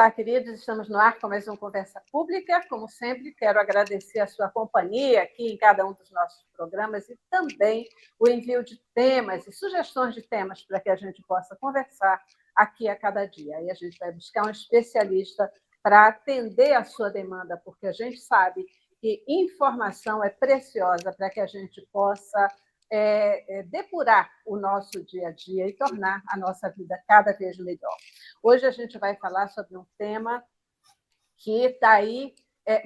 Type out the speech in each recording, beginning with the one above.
Olá, queridos, estamos no ar com mais uma Conversa Pública. Como sempre, quero agradecer a sua companhia aqui em cada um dos nossos programas e também o envio de temas e sugestões de temas para que a gente possa conversar aqui a cada dia. E a gente vai buscar um especialista para atender a sua demanda, porque a gente sabe que informação é preciosa para que a gente possa depurar o nosso dia a dia e tornar a nossa vida cada vez melhor. Hoje a gente vai falar sobre um tema que está aí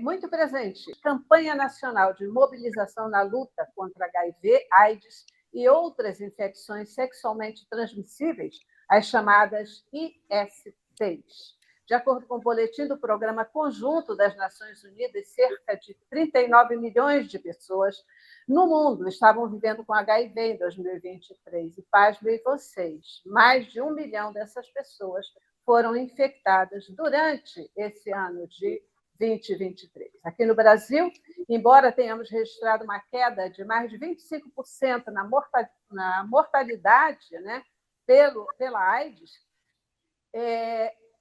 muito presente, Campanha Nacional de Mobilização na Luta contra HIV, AIDS e outras infecções sexualmente transmissíveis, as chamadas ISTs. De acordo com o boletim do Programa Conjunto das Nações Unidas, cerca de 39 milhões de pessoas no mundo estavam vivendo com HIV em 2023. E, pasmem vocês, mais de 1 milhão dessas pessoas foram infectadas durante esse ano de 2023. Aqui no Brasil, embora tenhamos registrado uma queda de mais de 25% na mortalidade, né, pela AIDS,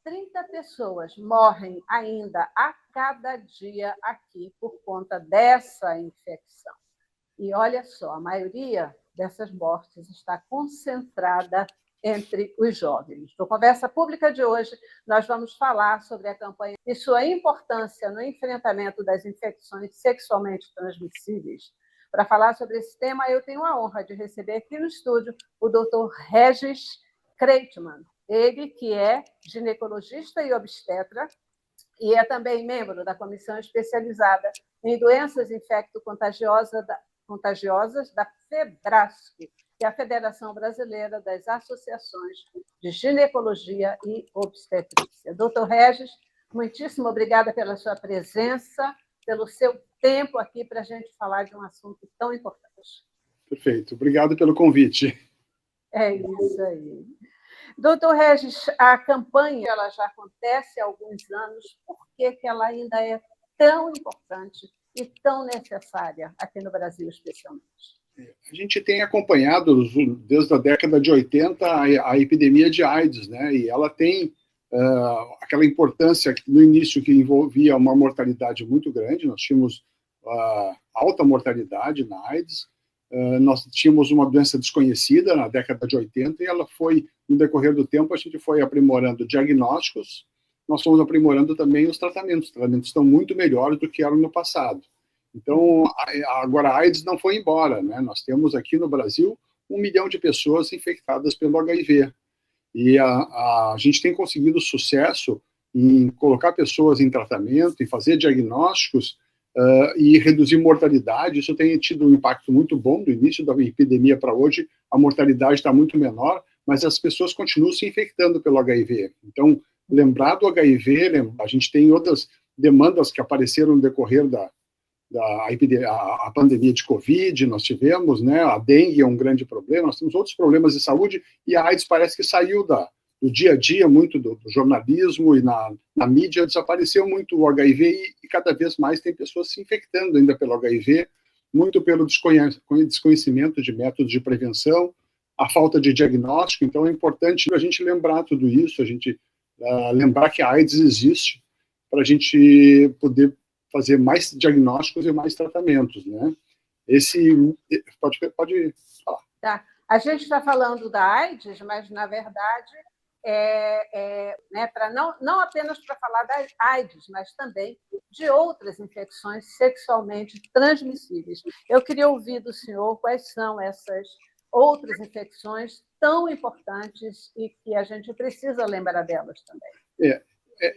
30 pessoas morrem ainda a cada dia aqui por conta dessa infecção. E olha só, a maioria dessas mortes está concentrada entre os jovens. No Conversa Pública de hoje, nós vamos falar sobre a campanha e sua importância no enfrentamento das infecções sexualmente transmissíveis. Para falar sobre esse tema, eu tenho a honra de receber aqui no estúdio o Dr. Regis Kreitmann. Ele que é ginecologista e obstetra e é também membro da comissão especializada em doenças infecto-contagiosas da FEBRASC, que é a Federação Brasileira das Associações de Ginecologia e Obstetrícia. Doutor Regis, muitíssimo obrigada pela sua presença, pelo seu tempo aqui para a gente falar de um assunto tão importante. Perfeito, obrigado pelo convite. É isso aí. Doutor Regis, a campanha ela já acontece há alguns anos, por que ela ainda é tão importante e tão necessária aqui no Brasil, especialmente? A gente tem acompanhado, desde a década de 80, a epidemia de AIDS, né? E ela tem aquela importância no início que envolvia uma mortalidade muito grande. Nós tínhamos alta mortalidade na AIDS, nós tínhamos uma doença desconhecida na década de 80 e ela foi, no decorrer do tempo, a gente foi aprimorando diagnósticos, nós fomos aprimorando também os tratamentos. Os tratamentos estão muito melhores do que eram no passado. Então, agora a AIDS não foi embora, né? Nós temos aqui no Brasil 1 milhão de pessoas infectadas pelo HIV. E a gente tem conseguido sucesso em colocar pessoas em tratamento, em fazer diagnósticos e reduzir mortalidade. Isso tem tido um impacto muito bom. Do início da epidemia para hoje, a mortalidade está muito menor, mas as pessoas continuam se infectando pelo HIV. Então, lembrar do HIV, a gente tem outras demandas que apareceram no decorrer a pandemia de Covid, nós tivemos, né, a dengue é um grande problema, nós temos outros problemas de saúde, e a AIDS parece que saiu do dia a dia, muito do jornalismo, e na mídia desapareceu muito o HIV, e cada vez mais tem pessoas se infectando ainda pelo HIV, muito pelo desconhecimento de métodos de prevenção, a falta de diagnóstico. Então é importante a gente lembrar tudo isso, a gente lembrar que a AIDS existe, para a gente poder fazer mais diagnósticos e mais tratamentos, né? Pode falar. Tá. A gente está falando da AIDS, mas, na verdade, não apenas para falar da AIDS, mas também de outras infecções sexualmente transmissíveis. Eu queria ouvir do senhor quais são essas outras infecções tão importantes e que a gente precisa lembrar delas também.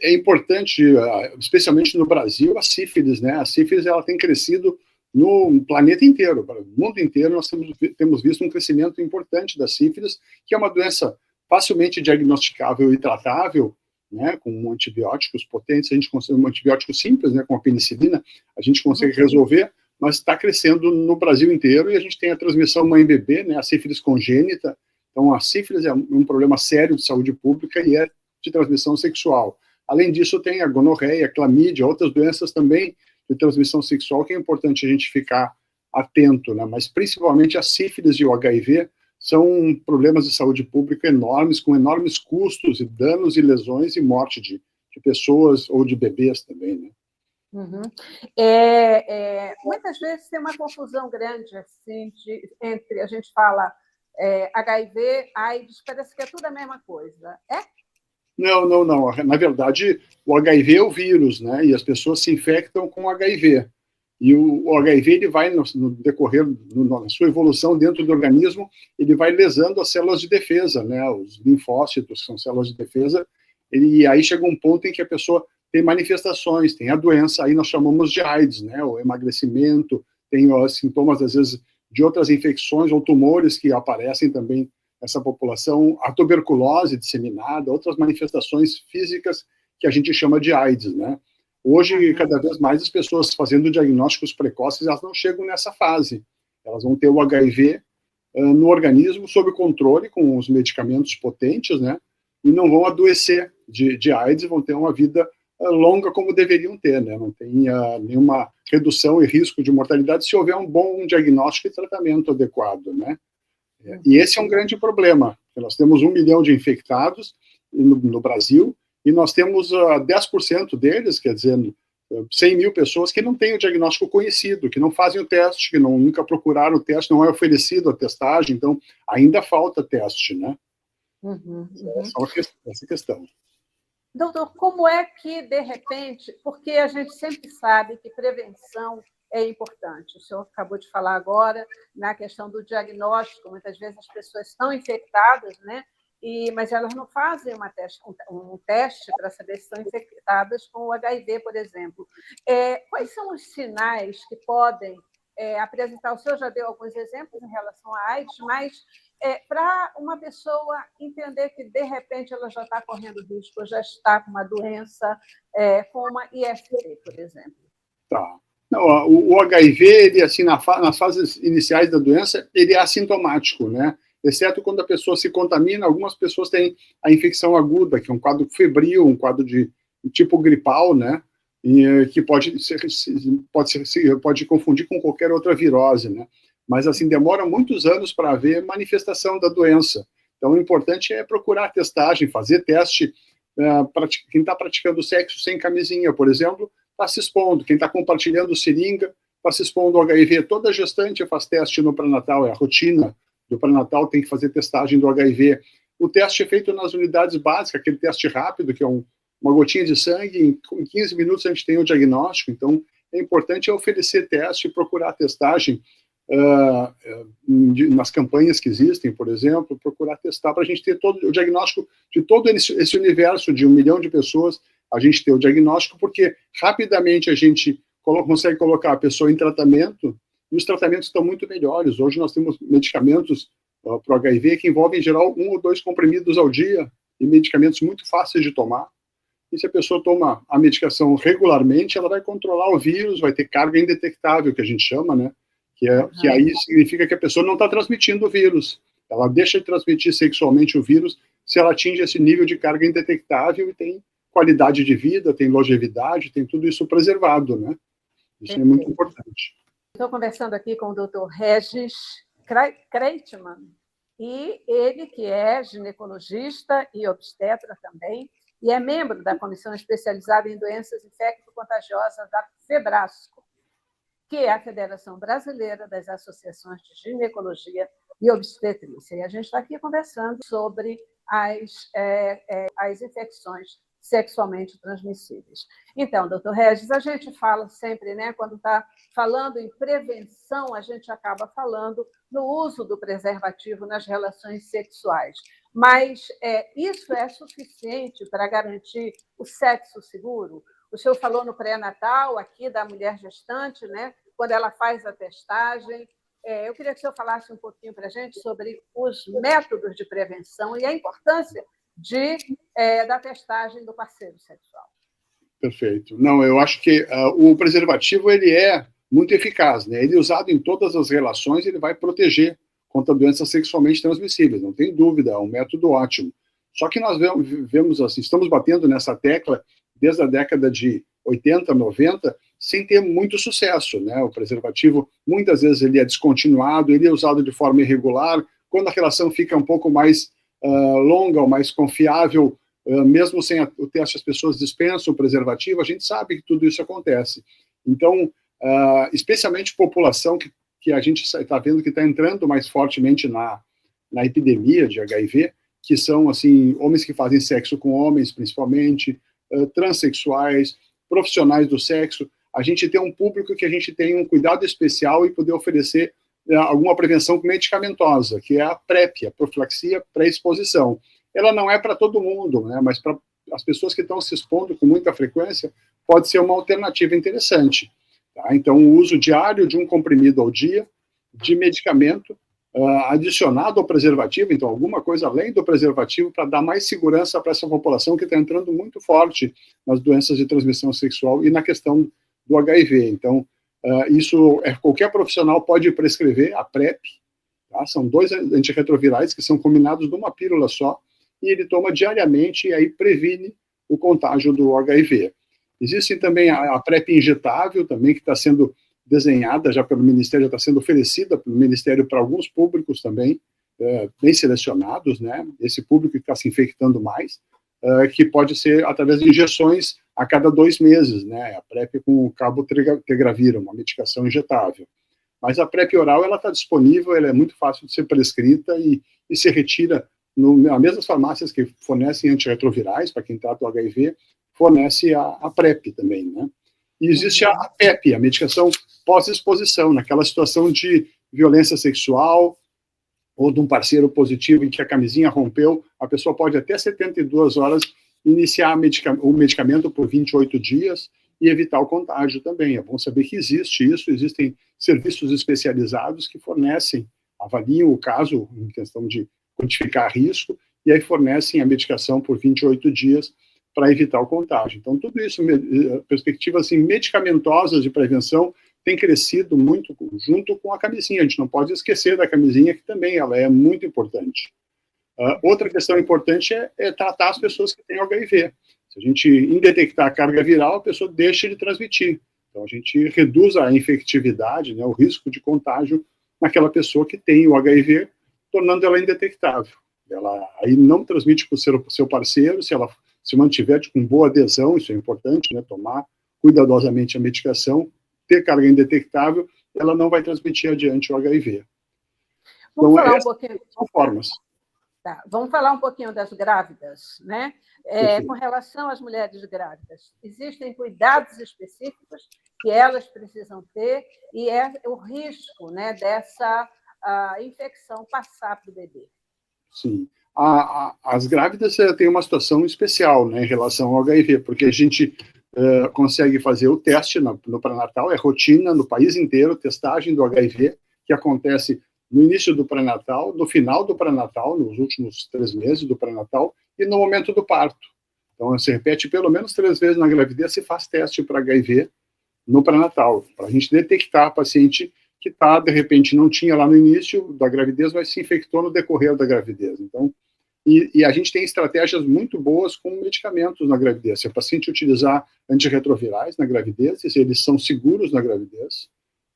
É importante, especialmente no Brasil, a sífilis, né? A sífilis ela tem crescido no planeta inteiro, no mundo inteiro. Nós temos visto um crescimento importante da sífilis, que é uma doença facilmente diagnosticável e tratável, né? Com antibióticos potentes. A gente consegue um antibiótico simples, né? Com a penicilina, a gente consegue resolver, mas está crescendo no Brasil inteiro. E a gente tem a transmissão mãe-bebê, né? A sífilis congênita. Então, a sífilis é um problema sério de saúde pública e é de transmissão sexual. Além disso, tem a gonorreia, a clamídia, outras doenças também de transmissão sexual que é importante a gente ficar atento, né? Mas principalmente a sífilis e o HIV são problemas de saúde pública enormes, com enormes custos e danos e lesões e morte de de pessoas ou de bebês também, né? Uhum. Muitas vezes tem uma confusão grande assim, entre, a gente fala HIV, AIDS, parece que é tudo a mesma coisa. É? Não, não, não. Na verdade, o HIV é o vírus, né? E as pessoas se infectam com HIV. E o HIV, ele vai, no decorrer, na sua evolução dentro do organismo, ele vai lesando as células de defesa, né? Os linfócitos, que são células de defesa, e aí chega um ponto em que a pessoa tem manifestações, tem a doença, aí nós chamamos de AIDS, né? O emagrecimento, tem os sintomas, às vezes, de outras infecções ou tumores que aparecem também nessa população, a tuberculose disseminada, outras manifestações físicas que a gente chama de AIDS, né? Hoje, cada vez mais as pessoas fazendo diagnósticos precoces, elas não chegam nessa fase. Elas vão ter o HIV no organismo sob controle com os medicamentos potentes, né? E não vão adoecer de AIDS, vão ter uma vida longa como deveriam ter, né? Não tem nenhuma redução e risco de mortalidade se houver um bom diagnóstico e tratamento adequado, né? E esse é um grande problema. Nós temos 1 milhão de infectados no Brasil, e nós temos 10% deles, quer dizer, 100 mil pessoas que não têm o diagnóstico conhecido, que não fazem o teste, que nunca procuraram o teste, não é oferecido a testagem, então ainda falta teste, né? Essa questão. Doutor, como é que, de repente, porque a gente sempre sabe que prevenção é importante. O senhor acabou de falar agora na questão do diagnóstico, muitas vezes as pessoas estão infectadas, né? Mas elas não fazem um teste para saber se estão infectadas com o HIV, por exemplo. Quais são os sinais que podem apresentar? O senhor já deu alguns exemplos em relação à AIDS, mas para uma pessoa entender que, de repente, ela já está correndo risco, já está com uma doença, com uma IST, por exemplo. Tá. Não, o HIV, ele, assim, nas fases iniciais da doença, ele é assintomático, né? Exceto quando a pessoa se contamina, algumas pessoas têm a infecção aguda, que é um quadro febril, um quadro de tipo gripal, né? E que pode confundir com qualquer outra virose, né? Mas, assim, demora muitos anos para haver manifestação da doença. Então, o importante é procurar testagem, fazer teste. Quem está praticando sexo sem camisinha, por exemplo, está se expondo. Quem está compartilhando seringa está se expondo ao HIV. Toda gestante faz teste no pré-natal, é a rotina do pré-natal, tem que fazer testagem do HIV. O teste é feito nas unidades básicas, aquele teste rápido, que é uma gotinha de sangue, em 15 minutos a gente tem o diagnóstico. Então, é importante oferecer teste e procurar testagem nas campanhas que existem, por exemplo, procurar testar para a gente ter todo o diagnóstico de todo esse universo de 1 milhão de pessoas, a gente ter o diagnóstico, porque rapidamente a gente consegue colocar a pessoa em tratamento, e os tratamentos estão muito melhores. Hoje nós temos medicamentos para o HIV que envolvem, em geral, 1 ou 2 comprimidos ao dia, e medicamentos muito fáceis de tomar. E se a pessoa toma a medicação regularmente, ela vai controlar o vírus, vai ter carga indetectável, que a gente chama, né? Que aí significa que a pessoa não está transmitindo o vírus. Ela deixa de transmitir sexualmente o vírus se ela atinge esse nível de carga indetectável e tem qualidade de vida, tem longevidade, tem tudo isso preservado, né? Isso é muito importante. Estou conversando aqui com o Dr. Regis Kreitmann, e ele que é ginecologista e obstetra também, e é membro da Comissão Especializada em Doenças Infecto-Contagiosas da FEBRASCO, que é a Federação Brasileira das Associações de Ginecologia e Obstetrícia. E a gente está aqui conversando sobre as infecções sexualmente transmissíveis. Então, doutor Regis, a gente fala sempre, né, quando está falando em prevenção, a gente acaba falando no uso do preservativo nas relações sexuais. Mas isso é suficiente para garantir o sexo seguro? O senhor falou no pré-natal aqui da mulher gestante, né, quando ela faz a testagem. Eu queria que o senhor falasse um pouquinho para a gente sobre os métodos de prevenção e a importância da testagem do parceiro sexual. Perfeito. Não, eu acho que o preservativo ele é muito eficaz, né? Ele usado em todas as relações, ele vai proteger contra doenças sexualmente transmissíveis, não tem dúvida, é um método ótimo. Só que nós vemos assim, estamos batendo nessa tecla desde a década de 80, 90, sem ter muito sucesso, né? O preservativo, muitas vezes, ele é descontinuado, ele é usado de forma irregular. Quando a relação fica um pouco mais longa ou mais confiável, mesmo sem o teste, as pessoas dispensam o preservativo, a gente sabe que tudo isso acontece. Então, especialmente população que a gente está vendo que está entrando mais fortemente na epidemia de HIV, que são, assim, homens que fazem sexo com homens, principalmente, transexuais, profissionais do sexo, a gente tem um público que a gente tem um cuidado especial e poder oferecer alguma prevenção medicamentosa, que é a PrEP, a profilaxia pré-exposição. Ela não é para todo mundo, né, mas para as pessoas que estão se expondo com muita frequência, pode ser uma alternativa interessante. Tá? Então, o uso diário de um comprimido ao dia, de medicamento, adicionado ao preservativo, então alguma coisa além do preservativo para dar mais segurança para essa população que está entrando muito forte nas doenças de transmissão sexual e na questão do HIV. Então, isso qualquer profissional pode prescrever a PrEP, tá? São 2 antirretrovirais que são combinados numa pílula só, e ele toma diariamente e aí previne o contágio do HIV. Existe também a PrEP injetável, também, que está sendo desenhada já pelo Ministério, já está sendo oferecida pelo Ministério para alguns públicos também, bem selecionados, né? Esse público que está se infectando mais, que pode ser através de injeções a cada 2 meses, né? A PrEP com o cabotegravir, uma medicação injetável. Mas a PrEP oral, ela está disponível, ela é muito fácil de ser prescrita e se retira nas mesmas farmácias que fornecem antirretrovirais, para quem trata o HIV, fornece a PrEP também, né? E existe a PEP, a medicação pós-exposição, naquela situação de violência sexual ou de um parceiro positivo em que a camisinha rompeu, a pessoa pode até 72 horas iniciar o medicamento por 28 dias e evitar o contágio também. É bom saber que existe isso, existem serviços especializados que fornecem, avaliam o caso em questão de quantificar risco e aí fornecem a medicação por 28 dias para evitar o contágio. Então, tudo isso, perspectivas assim, medicamentosas de prevenção, tem crescido muito junto com a camisinha. A gente não pode esquecer da camisinha, que também ela é muito importante. Outra questão importante é tratar as pessoas que têm HIV. Se a gente indetectar a carga viral, a pessoa deixa de transmitir. Então, a gente reduz a infectividade, né, o risco de contágio naquela pessoa que tem o HIV, tornando ela indetectável. Ela aí não transmite para o seu parceiro, se ela se mantiver com boa adesão, isso é importante, né, tomar cuidadosamente a medicação, ter carga indetectável, ela não vai transmitir adiante o HIV. Vamos falar um pouquinho. São formas. Tá. Vamos falar um pouquinho das grávidas, né? Com relação às mulheres grávidas, existem cuidados específicos que elas precisam ter e é o risco, né, dessa infecção passar para o bebê. Sim. As grávidas têm uma situação especial, né, em relação ao HIV, porque a gente consegue fazer o teste no pré-natal, é rotina no país inteiro, testagem do HIV, que acontece no início do pré-natal, no final do pré-natal, nos últimos 3 meses do pré-natal, e no momento do parto. Então, se repete pelo menos 3 vezes na gravidez, se faz teste para HIV no pré-natal, para a gente detectar a paciente que de repente, não tinha lá no início da gravidez, mas se infectou no decorrer da gravidez. Então, e a gente tem estratégias muito boas com medicamentos na gravidez. Se a paciente utilizar antirretrovirais na gravidez, se eles são seguros na gravidez,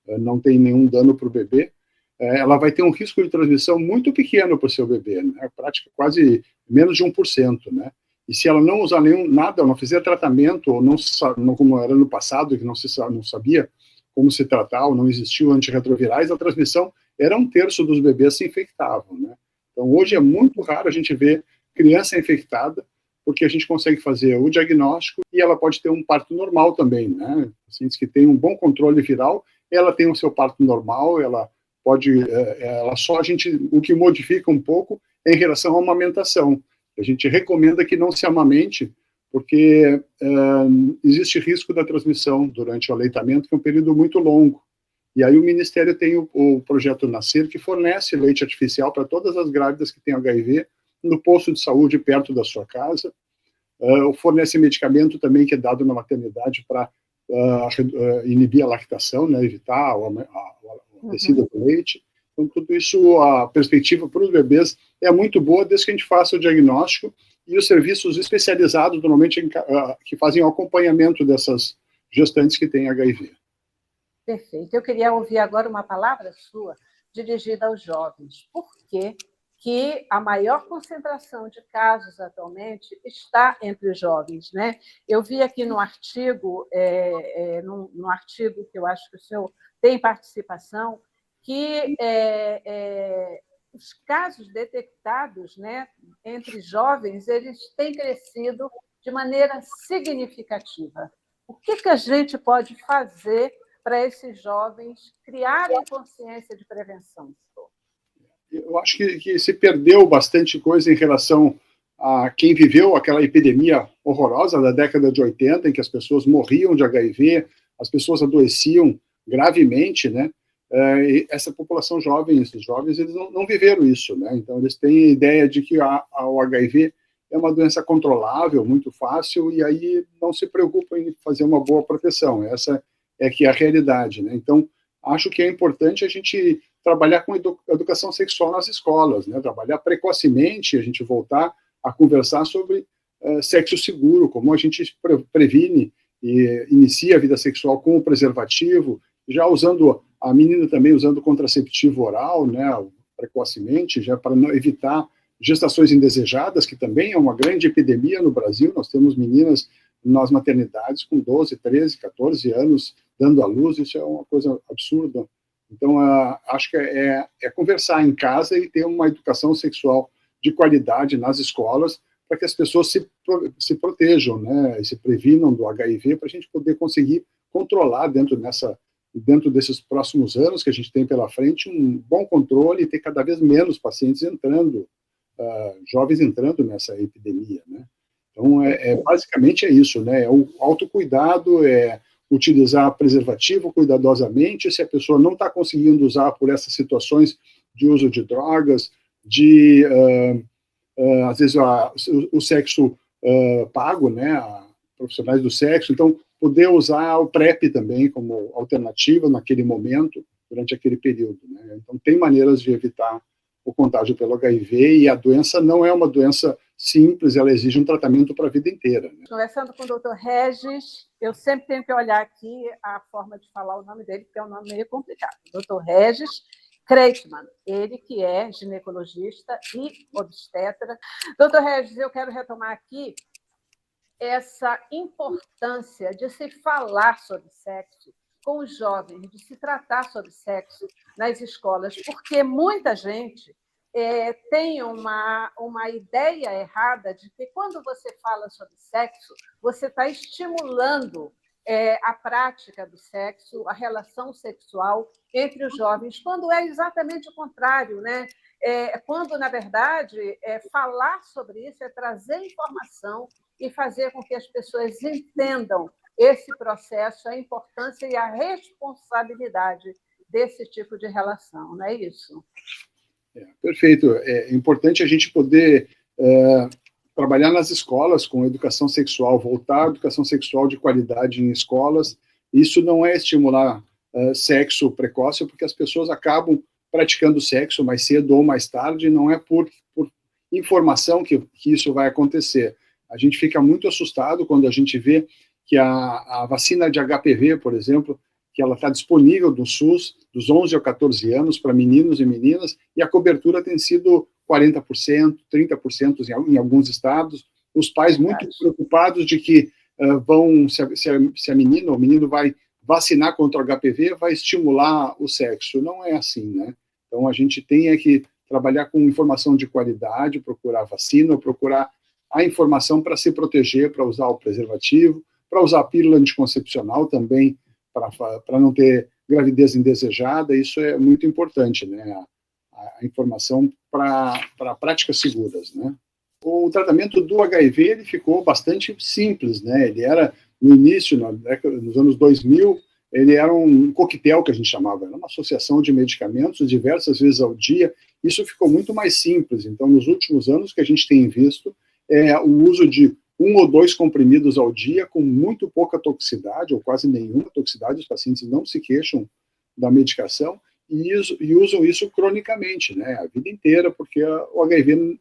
não tem nenhum dano para o bebê, ela vai ter um risco de transmissão muito pequeno para o seu bebê, né? Prática quase menos de 1%, né? E se ela não usar nada, não fizer tratamento, ou não como era no passado, que não sabia como se tratar, ou não existiam antirretrovirais, a transmissão era 1/3 dos bebês se infectavam, né? Então, hoje é muito raro a gente ver criança infectada, porque a gente consegue fazer o diagnóstico e ela pode ter um parto normal também, né? Pacientes que têm um bom controle viral, ela tem o seu parto normal, ela pode, o que modifica um pouco é em relação à amamentação. A gente recomenda que não se amamente, porque existe risco da transmissão durante o aleitamento, que é um período muito longo. E aí o Ministério tem o projeto Nascer, que fornece leite artificial para todas as grávidas que têm HIV, no posto de saúde perto da sua casa. Fornece medicamento também que é dado na maternidade para inibir a lactação, né, evitar a descida do leite. Então, tudo isso, a perspectiva para os bebês é muito boa, desde que a gente faça o diagnóstico e os serviços especializados, normalmente, que fazem o acompanhamento dessas gestantes que têm HIV. Perfeito. Eu queria ouvir agora uma palavra sua dirigida aos jovens. Por que que a maior concentração de casos atualmente está entre os jovens, né? Eu vi aqui no artigo, no artigo que eu acho que o senhor tem participação, que os casos detectados, né, entre jovens, eles têm crescido de maneira significativa. O que a gente pode fazer para esses jovens criarem consciência de prevenção? Eu acho que se perdeu bastante coisa em relação a quem viveu aquela epidemia horrorosa da década de 80, em que as pessoas morriam de HIV, as pessoas adoeciam gravemente, né? E essa população jovem, esses jovens, eles não viveram isso, né? Então, eles têm a ideia de que o HIV é uma doença controlável, muito fácil, e aí não se preocupam em fazer uma boa proteção. Essa é que é a realidade, né? Então, acho que é importante a gente trabalhar com educação sexual nas escolas, né? Trabalhar precocemente, a gente voltar a conversar sobre sexo seguro, como a gente previne e inicia a vida sexual com o preservativo, já usando, a menina também usando contraceptivo oral, né, precocemente, já para evitar gestações indesejadas, que também é uma grande epidemia no Brasil. Nós temos meninas nas maternidades com 12, 13, 14 anos dando à luz, isso é uma coisa absurda. Então, acho que é conversar em casa e ter uma educação sexual de qualidade nas escolas, para que as pessoas se protejam, né, e se previnam do HIV, para a gente poder conseguir controlar dentro desses próximos anos que a gente tem pela frente, um bom controle e ter cada vez menos pacientes entrando, jovens entrando nessa epidemia, né. Então, basicamente é isso, né, é o autocuidado, utilizar preservativo cuidadosamente. Se a pessoa não está conseguindo usar por essas situações de uso de drogas, às vezes o sexo pago, né, profissionais do sexo, então poder usar o PrEP também como alternativa naquele momento, durante aquele período, né? Então tem maneiras de evitar o contágio pelo HIV, e a doença não é uma doença simples, ela exige um tratamento para a vida inteira, né? Conversando com o Dr. Regis, eu sempre tenho que olhar aqui a forma de falar o nome dele, porque é um nome meio complicado. Dr. Regis Kreitmann, ele que é ginecologista e obstetra. Dr. Regis, eu quero retomar aqui essa importância de se falar sobre sexo com os jovens, de se tratar sobre sexo nas escolas, porque muita gente tem uma ideia errada de que quando você fala sobre sexo, você está estimulando a prática do sexo, a relação sexual entre os jovens, quando é exatamente o contrário, né? Quando, na verdade, falar sobre isso é trazer informação e fazer com que as pessoas entendam esse processo, a importância e a responsabilidade desse tipo de relação, não é isso? Perfeito. É importante a gente poder trabalhar nas escolas com educação sexual, voltar à educação sexual de qualidade em escolas. Isso não é estimular sexo precoce, porque as pessoas acabam praticando sexo mais cedo ou mais tarde, não é por informação que isso vai acontecer. A gente fica muito assustado quando a gente vê que a vacina de HPV, por exemplo, que ela está disponível no SUS, dos 11 a 14 anos, para meninos e meninas, e a cobertura tem sido 40%, 30% em alguns estados. Os pais muito preocupados de que se a menina ou o menino vai vacinar contra o HPV, vai estimular o sexo. Não é assim, né? Então, a gente tem que trabalhar com informação de qualidade, procurar vacina, procurar a informação para se proteger, para usar o preservativo, para usar a pílula anticoncepcional também, para não ter gravidez indesejada. Isso é muito importante, né? A informação para práticas seguras, né? O tratamento do HIV ele ficou bastante simples, né? Ele era, no início, nos anos 2000, ele era um coquetel, que a gente chamava, era uma associação de medicamentos diversas vezes ao dia. Isso ficou muito mais simples. Então, nos últimos anos, que a gente tem visto o uso de 1 ou 2 comprimidos ao dia, com muito pouca toxicidade, ou quase nenhuma toxicidade. Os pacientes não se queixam da medicação e usam isso cronicamente, né, a vida inteira, porque o HIV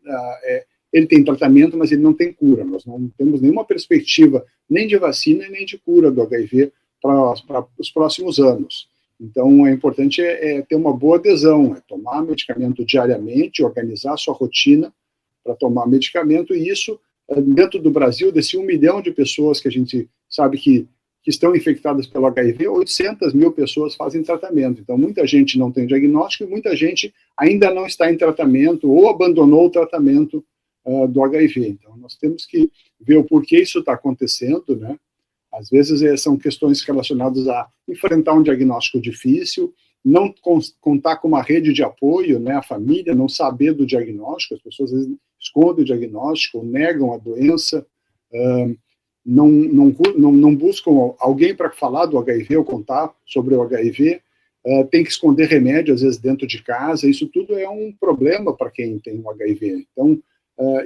ele tem tratamento, mas ele não tem cura. Nós não temos nenhuma perspectiva nem de vacina nem de cura do HIV para os próximos anos. Então, é importante ter uma boa adesão, tomar medicamento diariamente, organizar a sua rotina para tomar medicamento, e isso, dentro do Brasil, desse 1 milhão de pessoas que a gente sabe que estão infectadas pelo HIV, 800 mil pessoas fazem tratamento. Então, muita gente não tem diagnóstico e muita gente ainda não está em tratamento ou abandonou o tratamento do HIV. Então, nós temos que ver o porquê isso está acontecendo, né? Às vezes são questões relacionadas a enfrentar um diagnóstico difícil, não contar com uma rede de apoio, né, a família não saber do diagnóstico, as pessoas às vezes escondem o diagnóstico, negam a doença, não buscam alguém para falar do HIV ou contar sobre o HIV, tem que esconder remédio, às vezes, dentro de casa, isso tudo é um problema para quem tem o HIV. Então,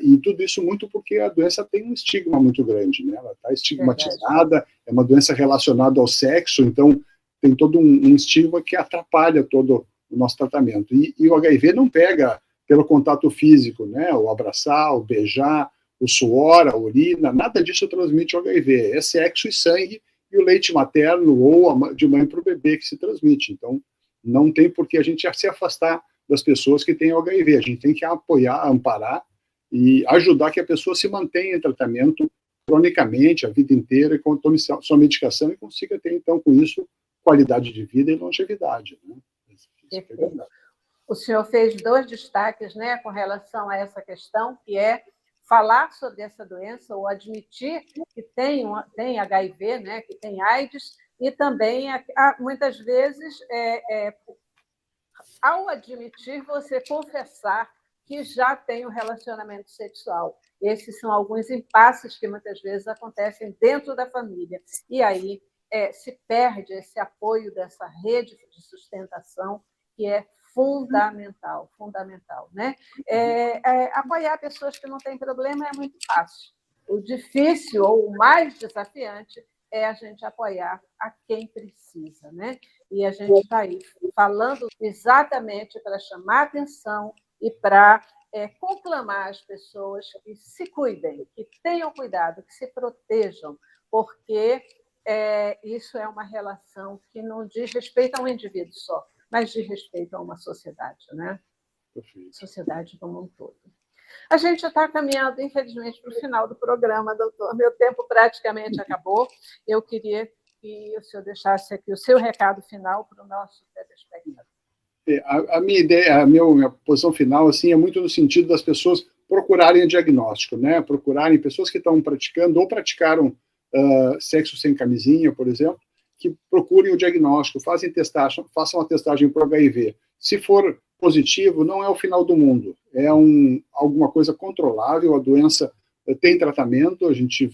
e tudo isso muito porque a doença tem um estigma muito grande, né? Ela está estigmatizada, é uma doença relacionada ao sexo, então tem todo um estigma que atrapalha todo o nosso tratamento. E o HIV não pega pelo contato físico, né? O abraçar, o beijar, o suor, a urina, nada disso transmite o HIV. É sexo e sangue e o leite materno ou de mãe para o bebê que se transmite. Então, não tem por que a gente se afastar das pessoas que têm HIV. A gente tem que apoiar, amparar e ajudar que a pessoa se mantenha em tratamento cronicamente, a vida inteira, com sua medicação e consiga ter, então, com isso, qualidade de vida e longevidade. Né? O senhor fez 2 destaques, né, com relação a essa questão, que é falar sobre essa doença ou admitir que tem HIV, né, que tem AIDS, e também, muitas vezes, ao admitir, você confessar que já tem um relacionamento sexual. Esses são alguns impasses que muitas vezes acontecem dentro da família. E aí se perde esse apoio dessa rede de sustentação, que é fundamental, né? Apoiar pessoas que não têm problema é muito fácil. O difícil ou o mais desafiante é a gente apoiar a quem precisa, né? E a gente está aí falando exatamente para chamar atenção e para conclamar as pessoas que se cuidem, que tenham cuidado, que se protejam, porque isso é uma relação que não diz respeito a um indivíduo só, mas diz respeito a uma sociedade, né? Sociedade como um todo. A gente está caminhando, infelizmente, para o final do programa, doutor. Meu tempo praticamente acabou. Eu queria que o senhor deixasse aqui o seu recado final para o nosso telespectador. A minha ideia, a minha posição final assim, é muito no sentido das pessoas procurarem o diagnóstico, né? Procurarem pessoas que estão praticando ou praticaram sexo sem camisinha, por exemplo, que procurem o diagnóstico, façam a testagem para o HIV. Se for positivo, não é o final do mundo, é alguma coisa controlável, a doença tem tratamento, a gente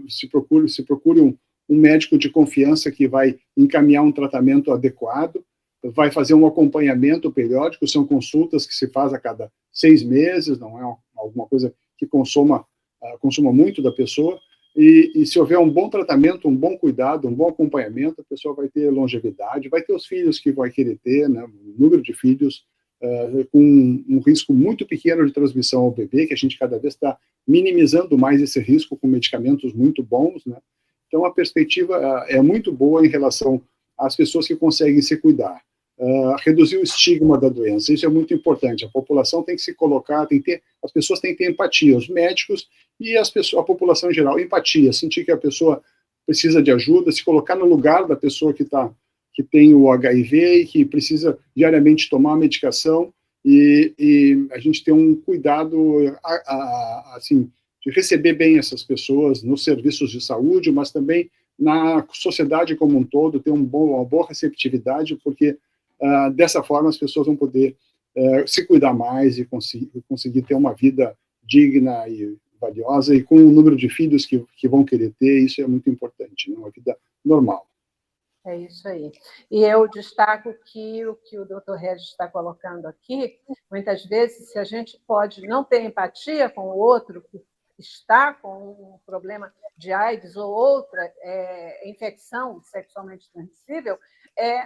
se procure um médico de confiança que vai encaminhar um tratamento adequado, vai fazer um acompanhamento periódico, são consultas que se faz a cada 6 meses, não é alguma coisa que consuma muito da pessoa, e se houver um bom tratamento, um bom cuidado, um bom acompanhamento, a pessoa vai ter longevidade, vai ter os filhos que vai querer ter, né, um número de filhos com um risco muito pequeno de transmissão ao bebê, que a gente cada vez está minimizando mais esse risco com medicamentos muito bons, né? Então a perspectiva é muito boa em relação às pessoas que conseguem se cuidar. Reduzir o estigma da doença, isso é muito importante. A população tem que se colocar, as pessoas têm que ter empatia, os médicos e a população em geral, empatia, sentir que a pessoa precisa de ajuda, se colocar no lugar da pessoa que tem o HIV e que precisa diariamente tomar a medicação e a gente ter um cuidado assim, de receber bem essas pessoas nos serviços de saúde, mas também na sociedade como um todo, ter uma boa receptividade, porque dessa forma as pessoas vão poder se cuidar mais e conseguir ter uma vida digna e valiosa e com o número de filhos que vão querer ter, isso é muito importante, né? Uma vida normal. É isso aí. E eu destaco que o Dr. Regis está colocando aqui, muitas vezes, se a gente pode não ter empatia com o outro que está com um problema de AIDS ou outra infecção sexualmente transmissível,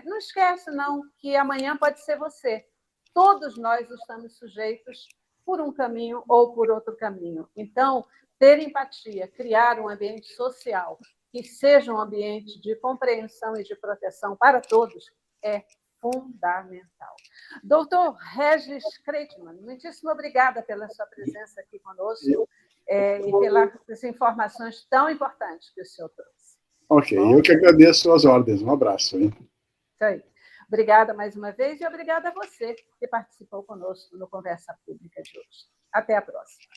não esquece, não, que amanhã pode ser você. Todos nós estamos sujeitos por um caminho ou por outro caminho. Então, ter empatia, criar um ambiente social que seja um ambiente de compreensão e de proteção para todos, é fundamental. Doutor Regis Kreitmann, muitíssimo obrigada pela sua presença aqui conosco e pelas informações tão importantes que o senhor trouxe. Ok, eu que agradeço as ordens. Um abraço. Hein? Isso aí. Obrigada mais uma vez e obrigada a você que participou conosco no Conversa Pública de hoje. Até a próxima.